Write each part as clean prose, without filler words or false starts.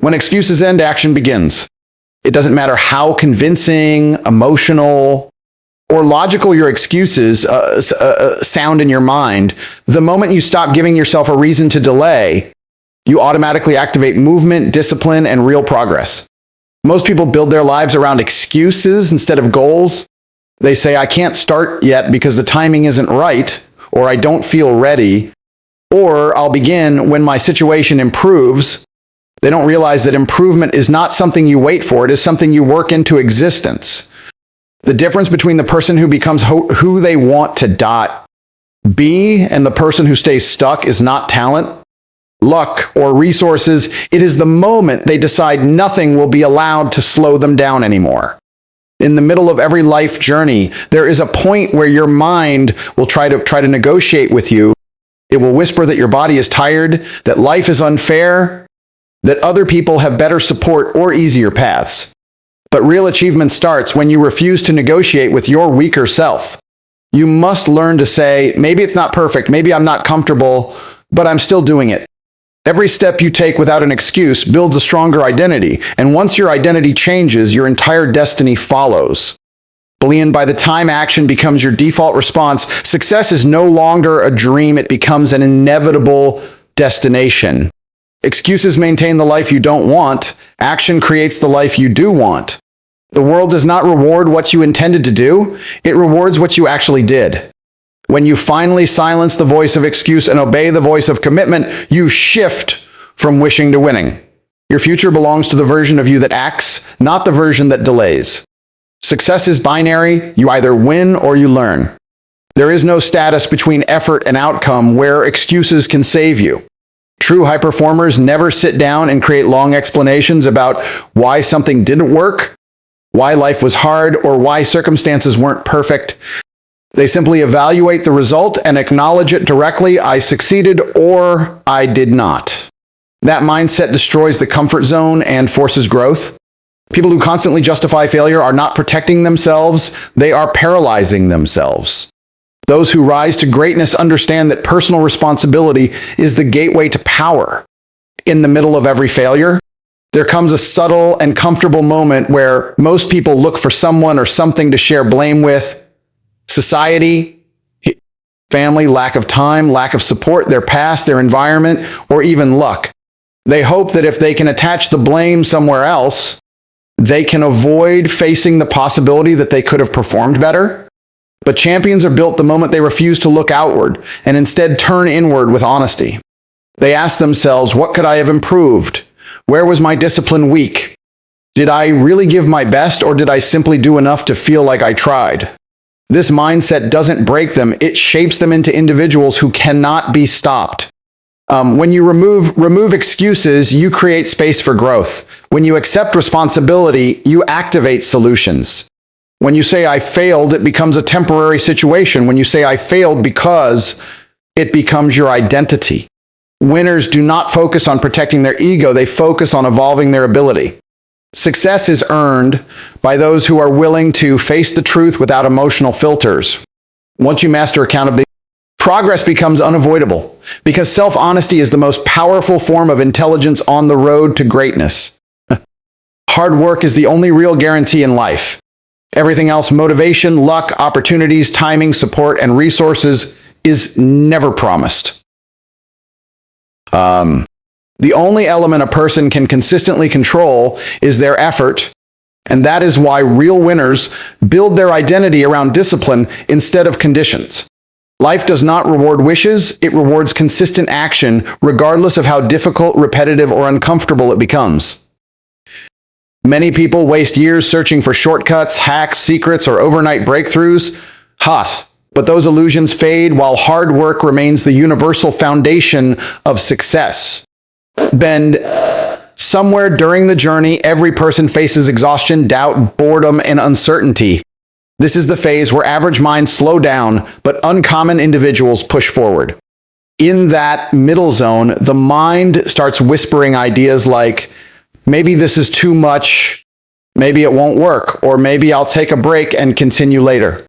When excuses end, action begins. It doesn't matter how convincing, emotional, or logical your excuses sound in your mind. The moment you stop giving yourself a reason to delay, you automatically activate movement, discipline, and real progress. Most people build their lives around excuses instead of goals. They say, I can't start yet because the timing isn't right, or I don't feel ready, or I'll begin when my situation improves. They don't realize that improvement is not something you wait for, it is something you work into existence. The difference between the person who becomes who they want to be and the person who stays stuck is not talent, luck, or resources. It is the moment they decide nothing will be allowed to slow them down anymore. In the middle of every life journey, there is a point where your mind will try to negotiate with you. It will whisper that your body is tired, that life is unfair, that other people have better support or easier paths. But real achievement starts when you refuse to negotiate with your weaker self. You must learn to say, maybe it's not perfect, maybe I'm not comfortable, but I'm still doing it. Every step you take without an excuse builds a stronger identity, and once your identity changes, your entire destiny follows. By the time action becomes your default response, success is no longer a dream, it becomes an inevitable destination. Excuses maintain the life you don't want. Action creates the life you do want. The world does not reward what you intended to do. It rewards what you actually did. When you finally silence the voice of excuse and obey the voice of commitment, you shift from wishing to winning. Your future belongs to the version of you that acts, not the version that delays. Success is binary. You either win or you learn. There is no status between effort and outcome where excuses can save you. True high performers never sit down and create long explanations about why something didn't work, why life was hard, or why circumstances weren't perfect. They simply evaluate the result and acknowledge it directly. I succeeded or I did not. That mindset destroys the comfort zone and forces growth. People who constantly justify failure are not protecting themselves, they are paralyzing themselves. Those who rise to greatness understand that personal responsibility is the gateway to power. In the middle of every failure, there comes a subtle and comfortable moment where most people look for someone or something to share blame with. Society, family, lack of time, lack of support, their past, their environment, or even luck. They hope that if they can attach the blame somewhere else, they can avoid facing the possibility that they could have performed better. But champions are built the moment they refuse to look outward and instead turn inward with honesty. They ask themselves, what could I have improved? Where was my discipline weak? Did I really give my best, or did I simply do enough to feel like I tried? This mindset doesn't break them, it shapes them into individuals who cannot be stopped. When you remove excuses, you create space for growth. When you accept responsibility, you activate solutions. When you say, I failed, it becomes a temporary situation. When you say, I failed because, it becomes your identity. Winners do not focus on protecting their ego, they focus on evolving their ability. Success is earned by those who are willing to face the truth without emotional filters. Once you master accountability, progress becomes unavoidable, because self-honesty is the most powerful form of intelligence on the road to greatness. Hard work is the only real guarantee in life. Everything else, motivation, luck, opportunities, timing, support, and resources, is never promised. The only element a person can consistently control is their effort, and that is why real winners build their identity around discipline instead of conditions. Life does not reward wishes, it rewards consistent action, regardless of how difficult, repetitive, or uncomfortable it becomes. Many people waste years searching for shortcuts, hacks, secrets, or overnight breakthroughs. But those illusions fade while hard work remains the universal foundation of success. Somewhere during the journey, every person faces exhaustion, doubt, boredom, and uncertainty. This is the phase where average minds slow down, but uncommon individuals push forward. In that middle zone, the mind starts whispering ideas like, maybe this is too much, maybe it won't work, or maybe I'll take a break and continue later.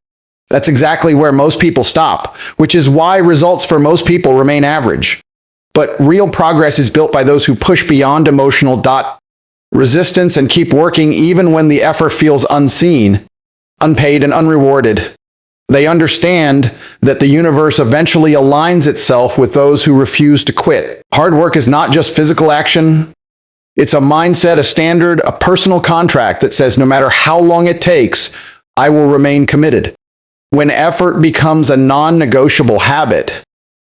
That's exactly where most people stop, which is why results for most people remain average. But real progress is built by those who push beyond emotional resistance, and keep working even when the effort feels unseen, unpaid, and unrewarded. They understand that the universe eventually aligns itself with those who refuse to quit. Hard work is not just physical action. It's a mindset, a standard, a personal contract that says no matter how long it takes, I will remain committed. When effort becomes a non-negotiable habit,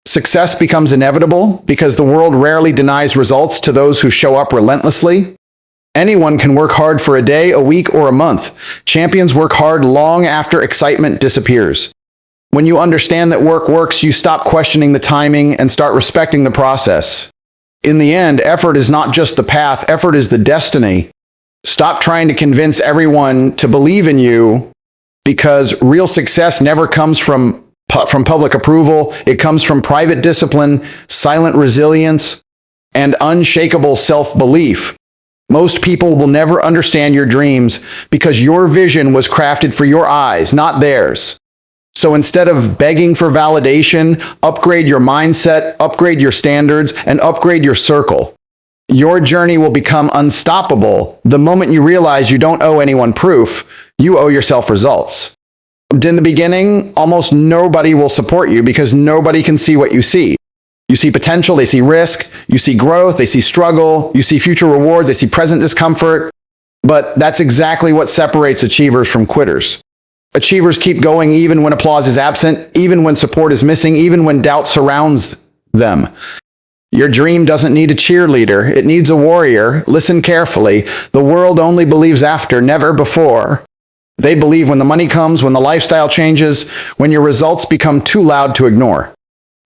success becomes inevitable because the world rarely denies results to those who show up relentlessly. Anyone can work hard for a day, a week, or a month. Champions work hard long after excitement disappears. When you understand that work works, you stop questioning the timing and start respecting the process. In the end, effort is not just the path, effort is the destiny. Stop trying to convince everyone to believe in you, because real success never comes from public approval. It comes from private discipline, silent resilience, and unshakable self-belief. Most people will never understand your dreams because your vision was crafted for your eyes, not theirs. So instead of begging for validation, upgrade your mindset, upgrade your standards, and upgrade your circle. Your journey will become unstoppable the moment you realize you don't owe anyone proof, you owe yourself results. In the beginning, almost nobody will support you because nobody can see what you see. You see potential, they see risk, you see growth, they see struggle, you see future rewards, they see present discomfort. But that's exactly what separates achievers from quitters. Achievers keep going even when applause is absent, even when support is missing, even when doubt surrounds them. Your dream doesn't need a cheerleader, it needs a warrior. Listen carefully. The world only believes after, never before. They believe when the money comes, when the lifestyle changes, when your results become too loud to ignore.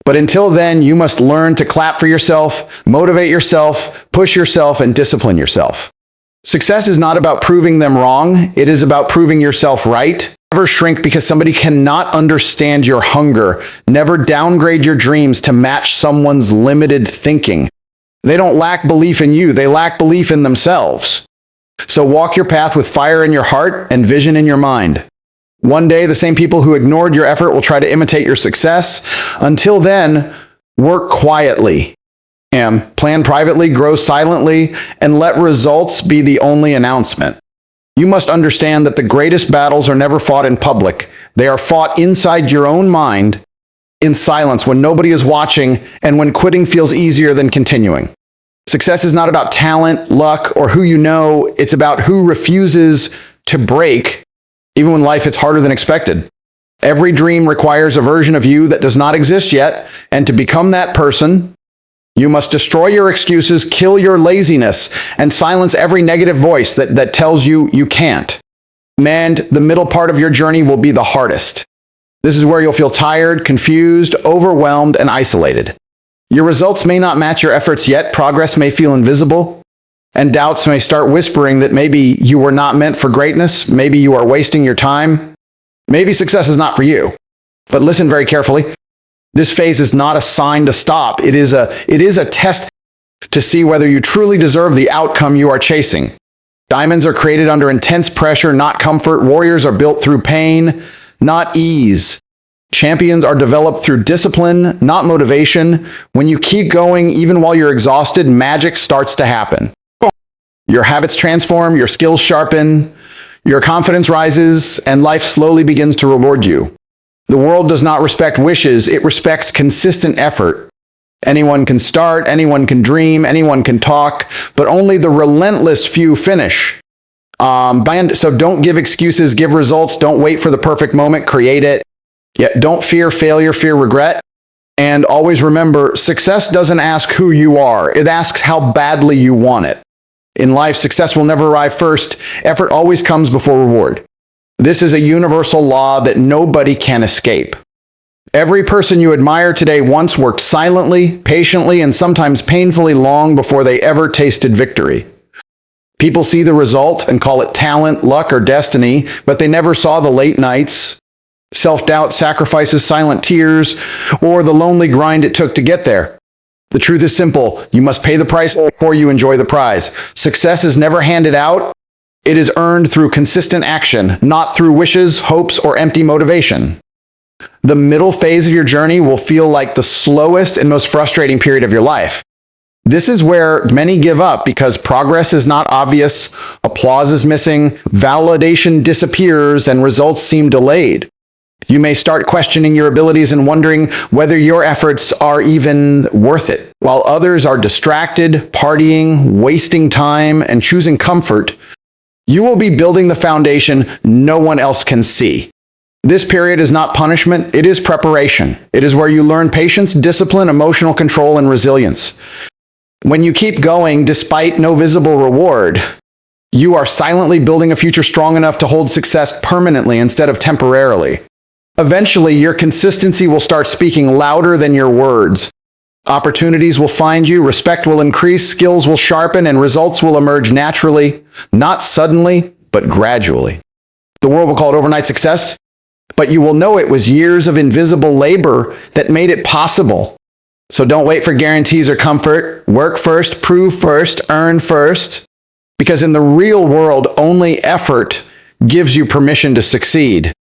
But until then, you must learn to clap for yourself, motivate yourself, push yourself, and discipline yourself. Success is not about proving them wrong. It is about proving yourself right. Never shrink because somebody cannot understand your hunger. Never downgrade your dreams to match someone's limited thinking. They don't lack belief in you. They lack belief in themselves. So walk your path with fire in your heart and vision in your mind. One day, the same people who ignored your effort will try to imitate your success. Until then, work quietly and plan privately, grow silently, and let results be the only announcement. You must understand that the greatest battles are never fought in public. They are fought inside your own mind, in silence, when nobody is watching, and when quitting feels easier than continuing. Success is not about talent, luck, or who you know. It's about who refuses to break even when life hits harder than expected. Every dream requires a version of you that does not exist yet, and to become that person, you must destroy your excuses, kill your laziness, and silence every negative voice that tells you you can't. And the middle part of your journey will be the hardest. This is where you'll feel tired, confused, overwhelmed, and isolated. Your results may not match your efforts yet, progress may feel invisible, and doubts may start whispering that maybe you were not meant for greatness, maybe you are wasting your time, maybe success is not for you. But listen very carefully. This phase is not a sign to stop. It is a test to see whether you truly deserve the outcome you are chasing. Diamonds are created under intense pressure, not comfort. Warriors are built through pain, not ease. Champions are developed through discipline, not motivation. When you keep going, even while you're exhausted, magic starts to happen. Your habits transform, your skills sharpen, your confidence rises, and life slowly begins to reward you. The world does not respect wishes, it respects consistent effort. Anyone can start, anyone can dream, anyone can talk, but only the relentless few finish. So don't give excuses, give results. Don't wait for the perfect moment, create it. Yet don't fear failure, fear regret. And always remember, success doesn't ask who you are, it asks how badly you want it. In life, success will never arrive first. Effort always comes before reward. This is a universal law that nobody can escape. Every person you admire today once worked silently, patiently, and sometimes painfully long before they ever tasted victory. People see the result and call it talent, luck, or destiny, but they never saw the late nights, self-doubt, sacrifices, silent tears, or the lonely grind it took to get there. The truth is simple. You must pay the price before you enjoy the prize. Success is never handed out. It is earned through consistent action, not through wishes, hopes, or empty motivation. The middle phase of your journey will feel like the slowest and most frustrating period of your life. This is where many give up because progress is not obvious, applause is missing, validation disappears, and results seem delayed. You may start questioning your abilities and wondering whether your efforts are even worth it. While others are distracted, partying, wasting time, and choosing comfort, you will be building the foundation no one else can see. This period is not punishment, it is preparation. It is where you learn patience, discipline, emotional control, and resilience. When you keep going despite no visible reward, you are silently building a future strong enough to hold success permanently instead of temporarily. Eventually, your consistency will start speaking louder than your words. Opportunities will find you, respect will increase, skills will sharpen, and results will emerge naturally, not suddenly, but gradually. The world will call it overnight success, but you will know it was years of invisible labor that made it possible. So don't wait for guarantees or comfort. Work first, prove first, earn first. Because in the real world, only effort gives you permission to succeed.